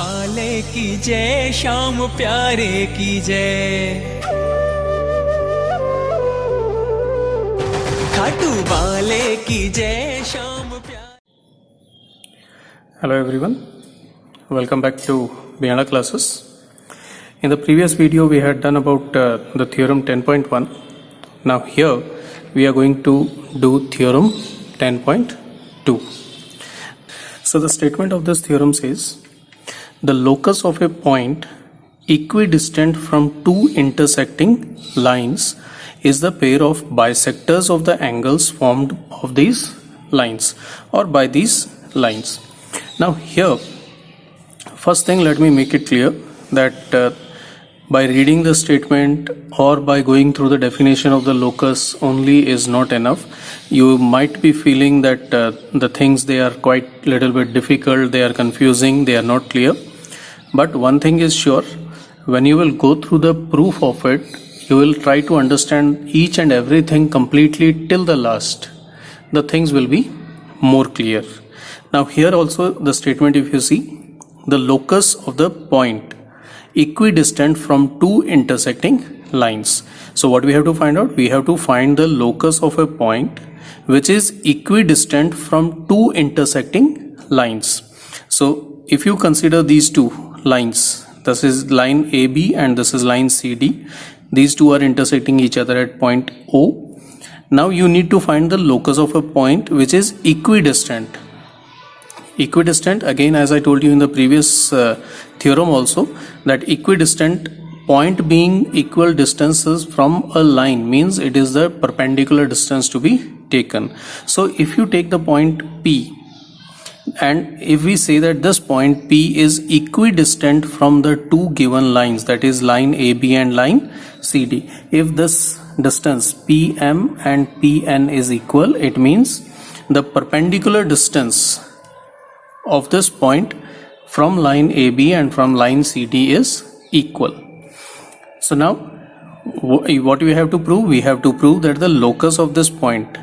वाले की जय, श्याम प्यारे की जय। खाटू वाले की जय, श्याम प्यारे। Hello everyone, welcome back to Beyond Classes. In the previous video we had done about the theorem 10.1. Now here we are going to do theorem 10.2. So the statement of this theorem says the locus of a point equidistant from two intersecting lines is the pair of bisectors of the angles formed of these lines or by these lines. Now here, first thing, let me make it clear that by reading the statement or by going through the definition of the locus only is not enough. You might be feeling that the things, they are quite little bit difficult, they are confusing, they are not clear. But one thing is sure, when you will go through the proof of it, you will try to understand each and everything completely till the last. The things will be more clear. Now here also the statement, if you see, the locus of the point equidistant from two intersecting lines. So what we have to find out? We have to find the locus of a point which is equidistant from two intersecting lines. So if you consider these two lines, this is line AB and this is line CD. These two are intersecting each other at point O. Now you need to find the locus of a point which is equidistant. Equidistant, again, as I told you in the previous theorem also, that equidistant point being equal distances from a line means it is the perpendicular distance to be taken. So if you take the point P, and if we say that this point P is equidistant from the two given lines, that is line AB and line CD, if this distance PM and PN is equal, it means the perpendicular distance of this point from line AB and from line CD is equal. So now what we have to prove? We have to prove that the locus of this point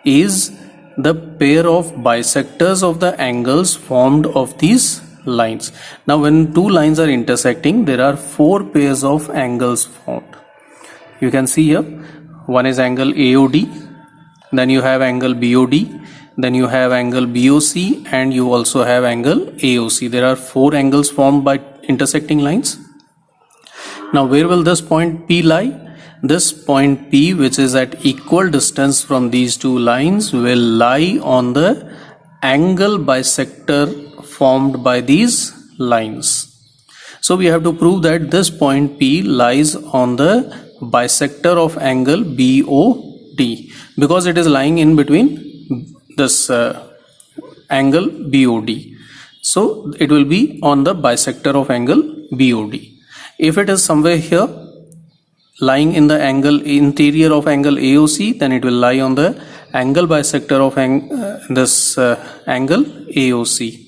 is the pair of bisectors of the angles formed of these lines. Now when two lines are intersecting, there are four pairs of angles formed. You can see here, one is angle AOD, then you have angle BOD, then you have angle BOC, and you also have angle AOC. There are four angles formed by intersecting lines. Now where will this point P lie? This point P, which is at equal distance from these two lines, will lie on the angle bisector formed by these lines. So we have to prove that this point P lies on the bisector of angle BOD because it is lying in between this angle BOD. So it will be on the bisector of angle BOD. If it is somewhere here lying in the angle interior of angle AOC, then it will lie on the angle bisector of this angle AOC.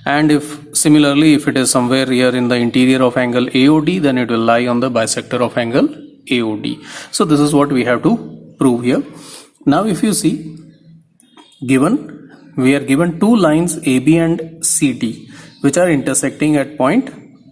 And if similarly, if it is somewhere here in the interior of angle AOD, then it will lie on the bisector of angle AOD. So this is what we have to prove here. Now if you see, we are given two lines AB and CD which are intersecting at point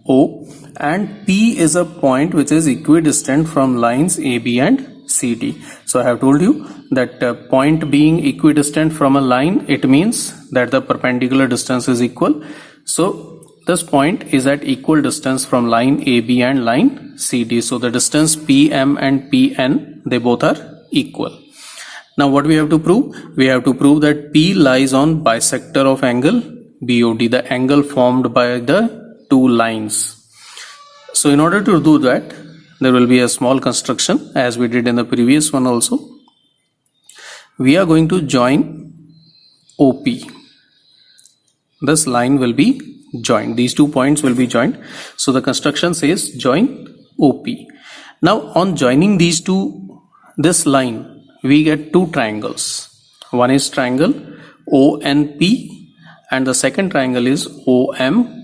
O, and P is a point which is equidistant from lines AB and CD. So I have told you that point being equidistant from a line, it means that the perpendicular distance is equal. So this point is at equal distance from line AB and line CD. So the distance PM and PN, they both are equal. Now what we have to prove? We have to prove that P lies on bisector of angle BOD, the angle formed by the two lines. So in order to do that, there will be a small construction as we did in the previous one also. We are going to join OP. This line will be joined. These 2 points will be joined. So the construction says join OP. Now on joining these two, this line, we get two triangles. One is triangle ONP and the second triangle is OMP.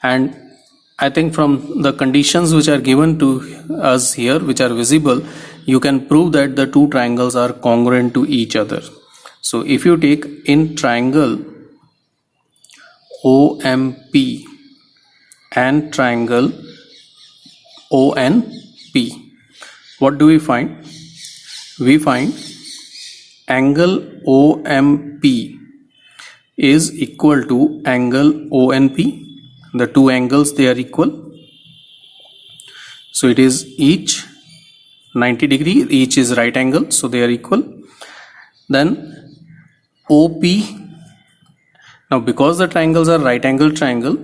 And I think from the conditions which are given to us here, which are visible, you can prove that the two triangles are congruent to each other. So if you take in triangle OMP and triangle ONP. What do we find? We find angle OMP is equal to angle ONP. The two angles, they are equal. So it is each 90 degree, each is right angle, so they are equal. Then OP, now because the triangles are right angle triangle,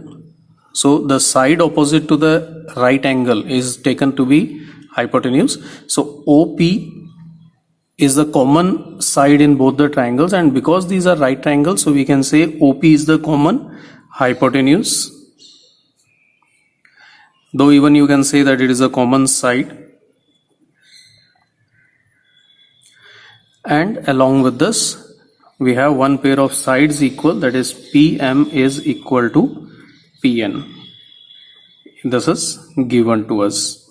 so the side opposite to the right angle is taken to be hypotenuse. So OP is the common side in both the triangles, and because these are right triangles, so we can say OP is the common hypotenuse. Though even you can say that it is a common side. And along with this, we have one pair of sides equal, that is PM is equal to PN. This is given to us.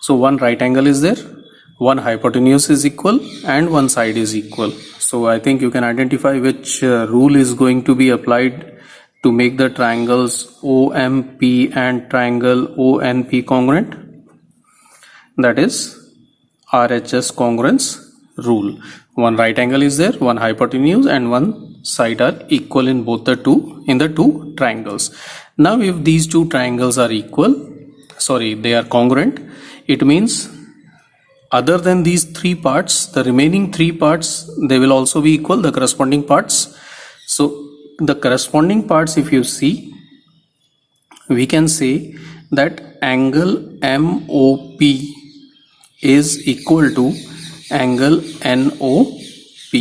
So one right angle is there, one hypotenuse is equal, and one side is equal. So I think you can identify which rule is going to be applied to make the triangles OMP and triangle ONP congruent. That is RHS congruence rule. One right angle is there, one hypotenuse and one side are equal in both the two triangles. Now if these two triangles are they are congruent, it means other than these three parts, the remaining three parts, they will also be equal, the corresponding parts. So the corresponding parts, if you see, we can say that angle MOP is equal to angle NOP,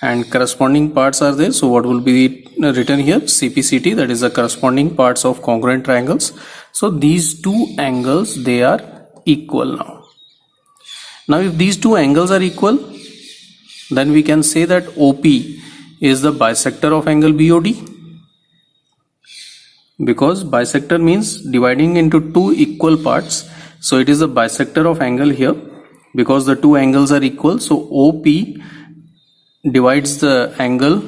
and corresponding parts are there. So what will be written here? CPCT, that is the corresponding parts of congruent triangles. So these two angles, they are equal now. Now if these two angles are equal, then we can say that OP is the bisector of angle BOD, because bisector means dividing into two equal parts. So it is the bisector of angle here, because the two angles are equal. So OP divides the angle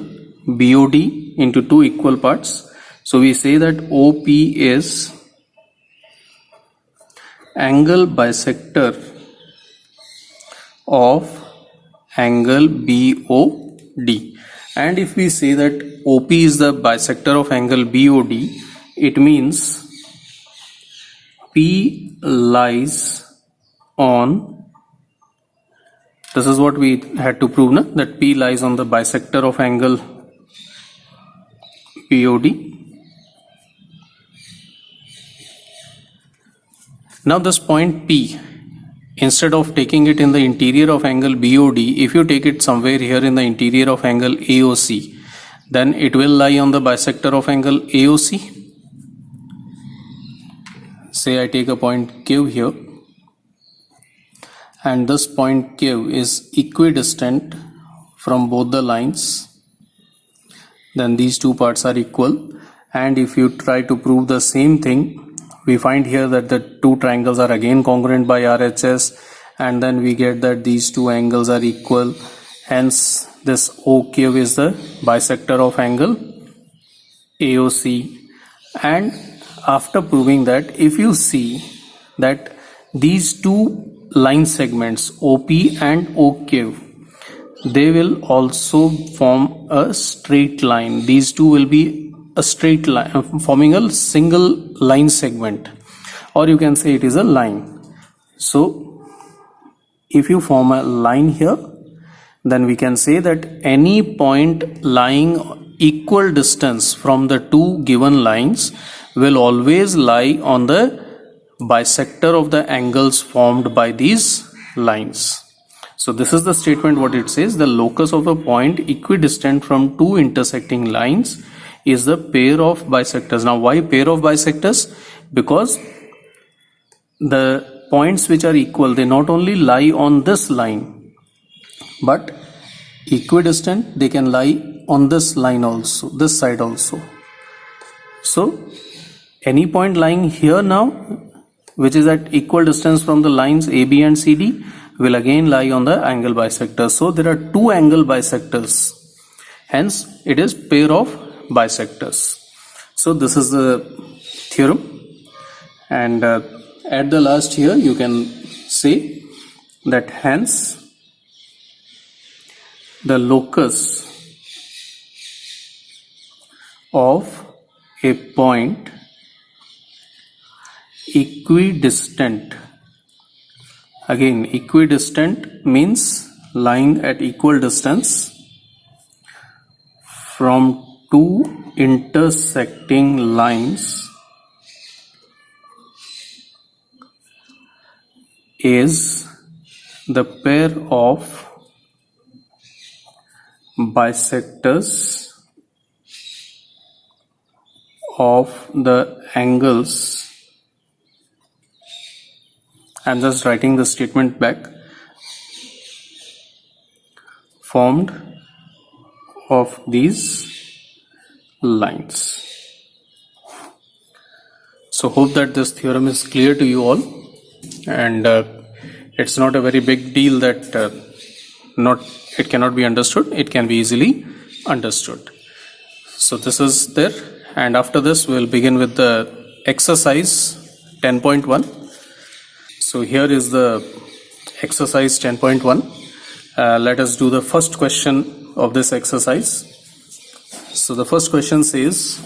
BOD into two equal parts. So we say that OP is angle bisector of angle BOD. And if we say that OP is the bisector of angle BOD, it means P lies on, this is what we had to prove, na? That P lies on the bisector of angle BOD. Now this point P, instead of taking it in the interior of angle BOD, if you take it somewhere here in the interior of angle AOC, then it will lie on the bisector of angle AOC. Say I take a point Q here, and this point Q is equidistant from both the lines, then these two parts are equal. And if you try to prove the same thing, we find here that the two triangles are again congruent by RHS, and then we get that these two angles are equal. Hence this OQ is the bisector of angle AOC. And after proving that, if you see that these two line segments OP and OQ, they will also form a straight line. These two will be a straight line, forming a single line segment, or you can say it is a line. So if you form a line here, then we can say that any point lying equal distance from the two given lines will always lie on the bisector of the angles formed by these lines. So this is the statement. What it says: the locus of a point equidistant from two intersecting lines is the pair of bisectors. Now why pair of bisectors? Because the points which are equal, they not only lie on this line, but equidistant, they can lie on this line also, this side also. So any point lying here now, which is at equal distance from the lines AB and CD, will again lie on the angle bisector. So there are two angle bisectors, hence it is pair of bisectors. So this is the theorem, and at the last here you can say that hence the locus of a point equidistant, again equidistant means lying at equal distance from two intersecting lines, is the pair of bisectors of the angles. I'm just writing the statement back. Formed of these lines. So hope that this theorem is clear to you all, and it's not a very big deal that it cannot be understood. It can be easily understood. So this is there, and after this we'll begin with the exercise 10.1. So here is the exercise 10.1. Let us do the first question of this exercise. So the first question says,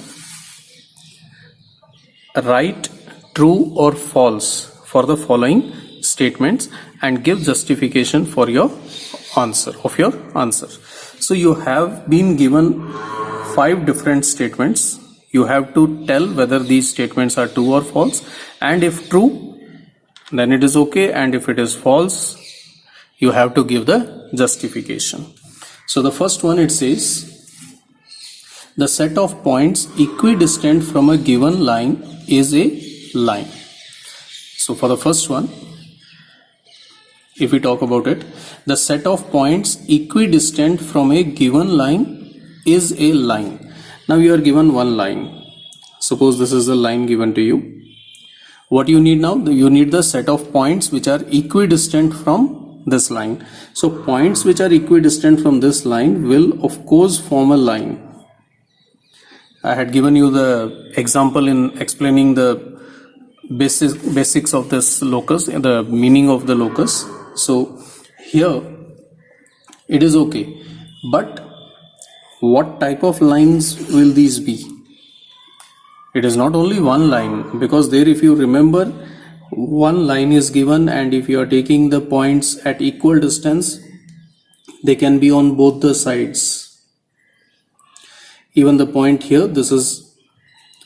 write true or false for the following statements and give justification for your answer. So you have been given 5 different statements. You have to tell whether these statements are true or false, and if true, then it is okay, and if it is false, you have to give the justification. So the first one, it says the set of points equidistant from a given line is a line. So for the first one, if we talk about it, the set of points equidistant from a given line is a line. Now you are given one line. Suppose this is the line given to you. What you need now? You need the set of points which are equidistant from this line. So points which are equidistant from this line will of course form a line. I had given you the example in explaining the basics of this locus, the meaning of the locus. So here it is okay, but what type of lines will these be? It is not only one line, because there, if you remember, one line is given, and if you are taking the points at equal distance, they can be on both the sides. Even the point here, this is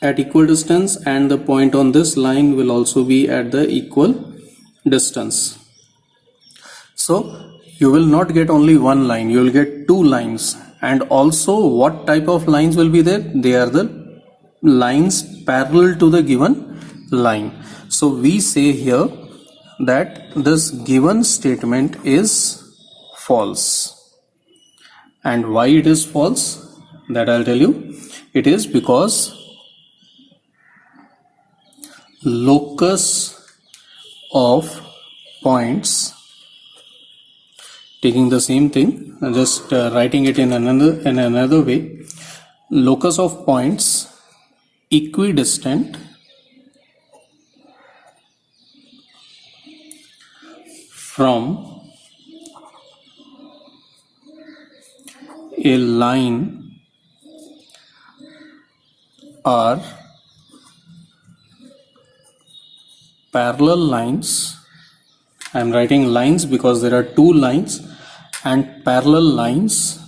at equal distance, and the point on this line will also be at the equal distance. So you will not get only one line, you will get 2 lines. And also, what type of lines will be there? They are the lines parallel to the given line. So we say here that this given statement is false. And why it is false? That I'll tell you. It is because locus of points, taking the same thing, just writing it in another way, locus of points equidistant from a line are parallel lines. I am writing lines because there are 2 lines, and parallel lines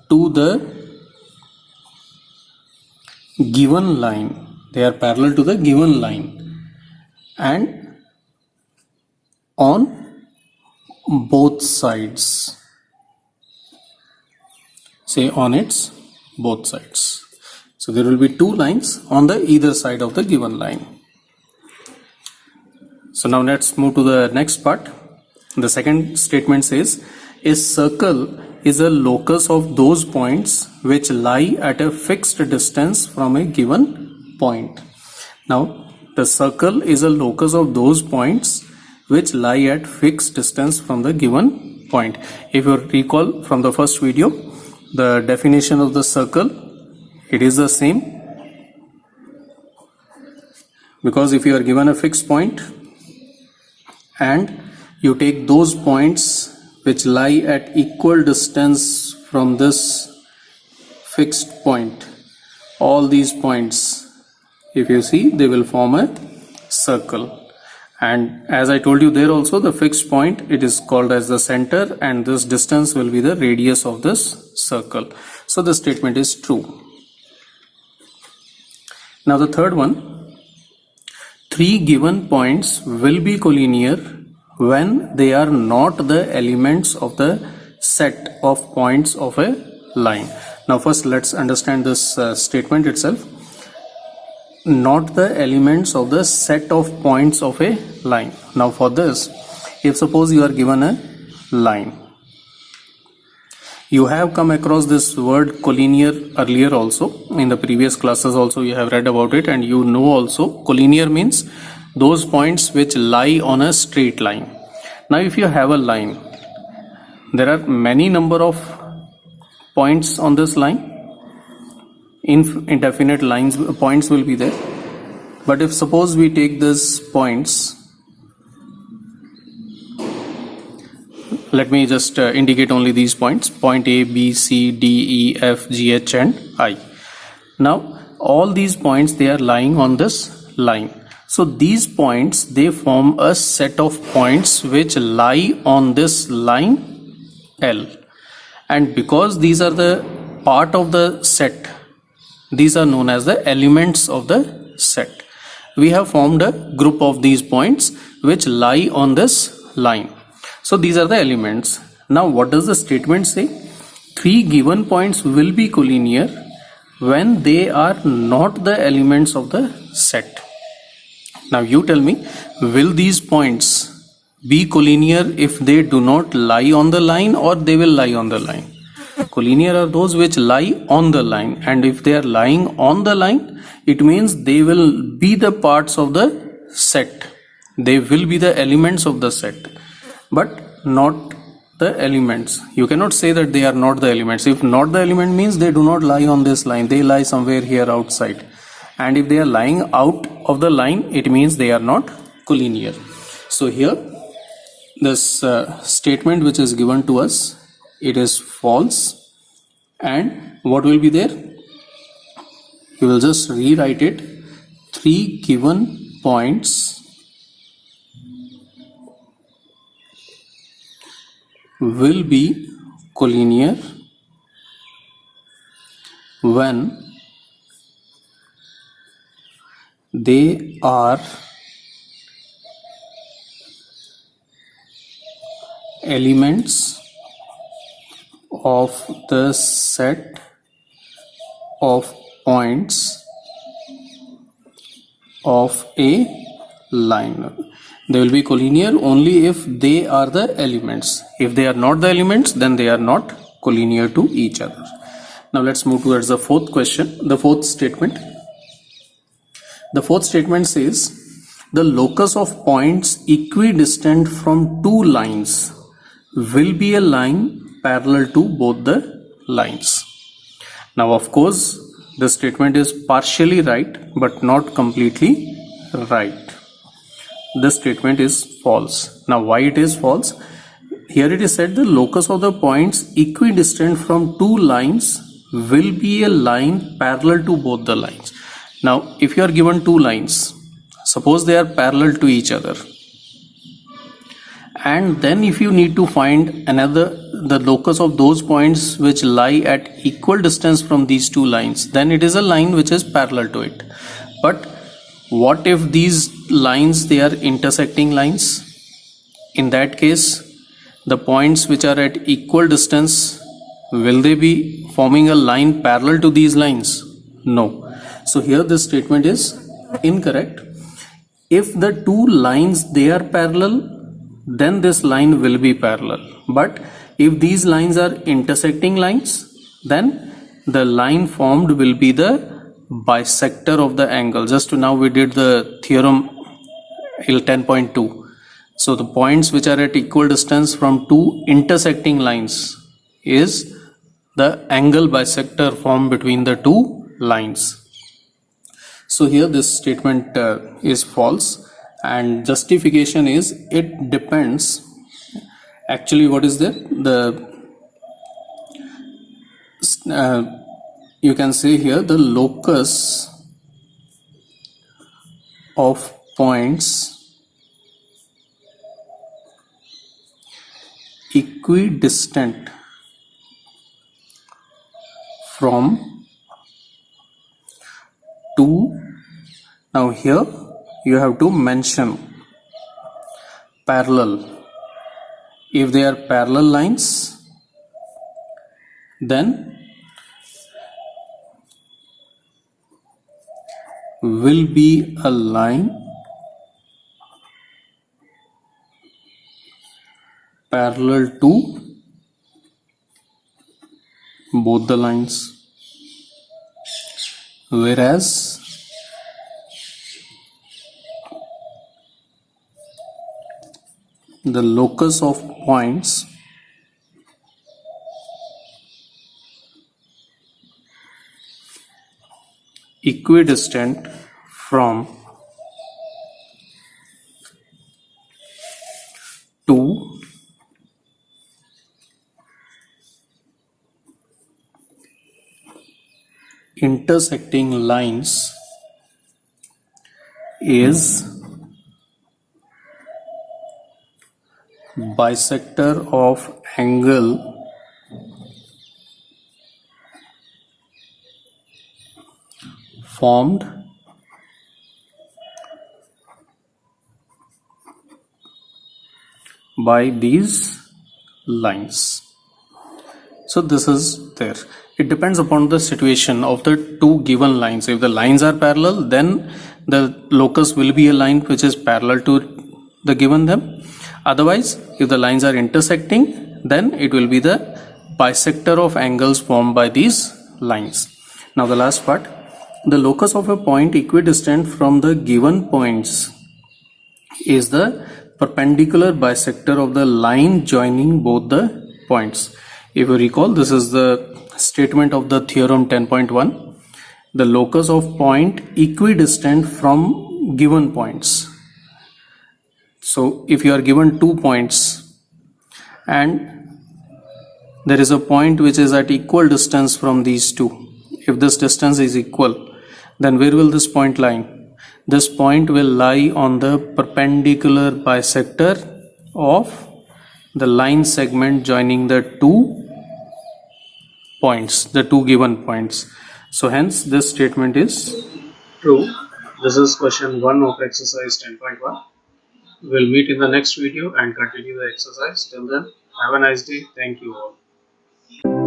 to the given line. They are parallel to the given line and on both sides. Say on its both sides. So there will be 2 lines on the either side of the given line. So now let's move to the next part. The second statement says, a circle is a locus of those points which lie at a fixed distance from a given point. Now the circle is a locus of those points which lie at fixed distance from the given point. If you recall from the first video, the definition of the circle, it is the same. because if you are given a fixed point and you take those points which lie at equal distance from this fixed point, all these points, if you see, they will form a circle. And as I told you there also, the fixed point, it is called as the center, and this distance will be the radius of this circle. So the statement is true. Now the third one, 3 given points will be collinear when they are not the elements of the set of points of a line. Now first let's understand this statement itself. Not the elements of the set of points of a line. Now for this, if suppose you are given a line, you have come across this word collinear earlier also. In the previous classes also you have read about it, and you know also collinear means those points which lie on a straight line. Now if you have a line, there are many number of points on this line. Indefinite points will be there, but if suppose we take these points, let me just indicate only these points, point A, B, C, D, E, F, G, H and I. Now all these points, they are lying on this line. So these points, they form a set of points which lie on this line L, and because these are the part of the set, these are known as the elements of the set. We have formed a group of these points which lie on this line. So these are the elements. Now what does the statement say? 3 given points will be collinear when they are not the elements of the set. Now you tell me, will these points be collinear if they do not lie on the line, or they will lie on the line? Collinear are those which lie on the line, and if they are lying on the line, it means they will be the parts of the set. They will be the elements of the set, but not the elements. You cannot say that they are not the elements. If not the element means they do not lie on this line, they lie somewhere here outside. And if they are lying out of the line, it means they are not collinear. So here, this statement which is given to us, it is false. And what will be there? You will just rewrite it. 3 given points will be collinear when they are elements of the set of points of a line. They will be collinear only if they are the elements. If they are not the elements, then they are not collinear to each other. Now let's move towards the fourth question, the fourth statement. The fourth statement says, the locus of points equidistant from two lines will be a line parallel to both the lines. Now of course, the statement is partially right, but not completely right. This statement is false. Now why it is false? Here it is said the locus of the points equidistant from two lines will be a line parallel to both the lines. Now if you are given two lines, suppose they are parallel to each other, and then if you need to find the locus of those points which lie at equal distance from these two lines, then it is a line which is parallel to it. But what if these lines, they are intersecting lines? In that case, the points which are at equal distance, will they be forming a line parallel to these lines? No. So here this statement is incorrect. If the two lines, they are parallel, then this line will be parallel. But if these lines are intersecting lines, then the line formed will be the bisector of the angle. Just now we did the theorem 10.2. So the points which are at equal distance from two intersecting lines is the angle bisector formed between the two lines. So here this statement is false, and justification is it depends. Actually, what is there? You can say here the locus of points equidistant from two. Now here you have to mention parallel. If they are parallel lines, then will be a line parallel to both the lines, whereas the locus of points equidistant from two intersecting lines is bisector of angle formed by these lines. So this is there. It depends upon the situation of the two given lines. If the lines are parallel, then the locus will be a line which is parallel to the given them. Otherwise, if the lines are intersecting, then it will be the bisector of angles formed by these lines. Now the last part, the locus of a point equidistant from the given points is the perpendicular bisector of the line joining both the points. If you recall, this is the statement of the theorem 10.1. The locus of point equidistant from given points. So if you are given 2 points and there is a point which is at equal distance from these two, if this distance is equal, then where will this point lie? This point will lie on the perpendicular bisector of the line segment joining the two points, the two given points. So hence this statement is true. This is question 1 of exercise 10.1. We'll meet in the next video and continue the exercise. Till then, have a nice day. Thank you all.